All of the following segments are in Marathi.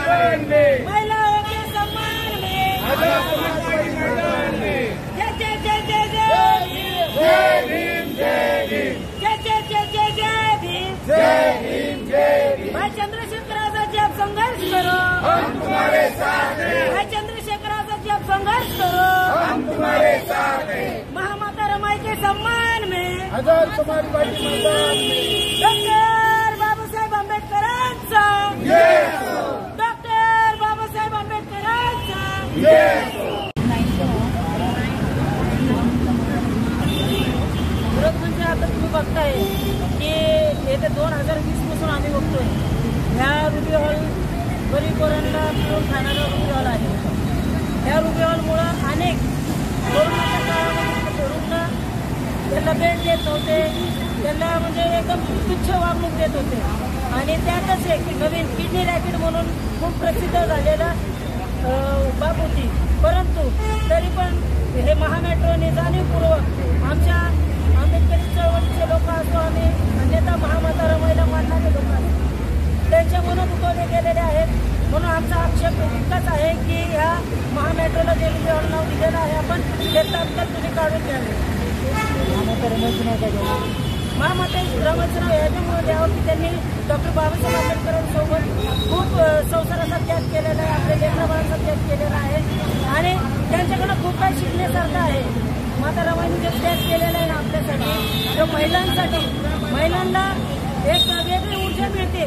मैदान में, महिलाओं के सम्मान में, आजाद समाज पार्टी मैदान में। जय जय जय जय जय भीम, जय भीम जय भीम, जय जय जय जय जय भीम, जय भीम जय भीम। भाई चंद्रशेखर आजाद जी, आप संघर्ष करो, हम तुम्हारे साथ हैं, भाई चंद्रशेखर आजाद जी, आप संघर्ष करो, हम तुम्हारे साथ हैं। महामाता रमाई के सम्मान में, आजाद समाज पार्टी मैदान में। डॉक्टर बाबासाहेब आंबेडकरांचा, डॉक्टर बाबासाहेब आंबेडकरांचा विरोध म्हणजे आता तुम्ही बघताय की येत्या 2020 पासून आम्ही बघतोय ह्या रुबी हॉल गरीब पोरांना मिळून खाणारा रुबी हॉल आहे। ह्या रुबी हॉलमुळं अनेक कोरोनाच्या काळामध्ये रुग्ण त्यांना बेड देत नव्हते, त्यांना म्हणजे एकदम तुच्छ वागणूक देत होते आणि त्यातच एक नवीन किडनी रॅपिड म्हणून खूप प्रसिद्ध झालेला बाब होती। परंतु तरी पण हे महामेट्रोने जाणीवपूर्वक आमच्या आंबेडकरी चळवळीचे लोक असो, आम्ही अन्यथा महामाता रमाईला मानणारे लोक आहेत, त्यांच्या मनं दुखवले गेलेले आहेत। म्हणून आमचा आक्षेप इतकाच आहे की ह्या महामेट्रोला जे नाव दिलेलं आहे आपण ते तात्काळ तुम्ही काढून घ्यावे। महामाता रमाईचं नाव याच्यामुळे द्यावं की त्यांनी डॉक्टर बाबासाहेब आंबेडकरांसोबत खूप संसाराचा त्याग केलेला आहे, आपल्या लेकराबाळांचा त्याग केलेला आहे आणि त्यांच्याकडनं खूप काही शिकण्यासारखं आहे। माता रमाईने जे त्याग केलेला आहे ना आपल्यासाठी, जो महिलांसाठी, महिलांना एक वेगळी ऊर्जा मिळते।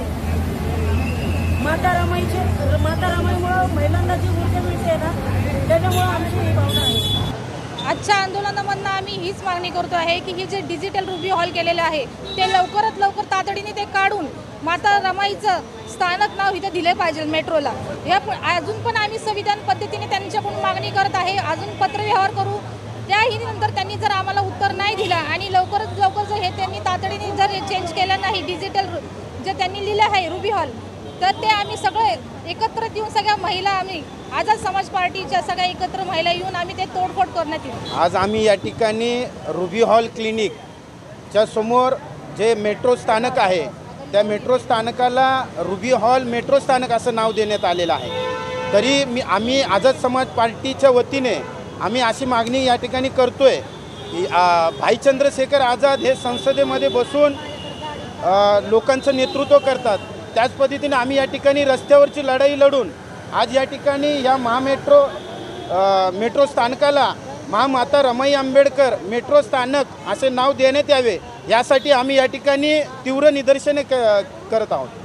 माता रमाईमुळे महिलांना जी ऊर्जा मिळते ना, त्याच्यामुळे आमची ही भावना आहे। आजच्या आंदोलनामधनं आम्ही हीच मागणी करतो आहे की ही जे डिजिटल रुबी हॉल केलेले आहे ते लवकरात लवकर तातडीने ते काढून माता रमाईचं स्थानक नाव इथे दिले पाहिजे मेट्रोला। या अजून पण आम्ही संविधान पद्धतीने त्यांच्याकडून मागणी करत आहे, अजून पत्रव्यवहार करू। त्याही नंतर त्यांनी जर आम्हाला उत्तर नाही दिलं आणि लवकरात लवकर जर हे त्यांनी तातडीने जर चेंज केलं नाही डिजिटल जे त्यांनी लिहिलं आहे रुबी हॉल, तर ते आम्ही सगळे एकत्र येऊन सगळ्या महिला, आम्ही आझाद समाज पार्टीच्या सगळ्या एकत्र महिला येऊन आम्ही ते तोडफोड करण्यात येईल। आज आम्ही या ठिकाणी रुबी हॉल क्लिनिकच्या समोर जे मेट्रो स्थानक आहे त्या मेट्रो स्थानकाला रुबी हॉल मेट्रो स्थानक असं नाव देण्यात आलेलं आहे। तरी आम्ही आझाद समाज पार्टीच्या वतीने आम्ही अशी मागणी या ठिकाणी करतोय की भाई चंद्रशेखर आझाद हे संसदेमध्ये बसून लोकांचं नेतृत्व करतात, त्याच पद्धतीने आम्ही या ठिकाणी रस्त्यावरची लढाई लढून आज या ठिकाणी या मेट्रो स्थानकाला महामाता रमाई आंबेडकर मेट्रो स्थानक असे नाव देण्यात यावे, यासाठी आम्ही या ठिकाणी तीव्र निदर्शने करत आहोत।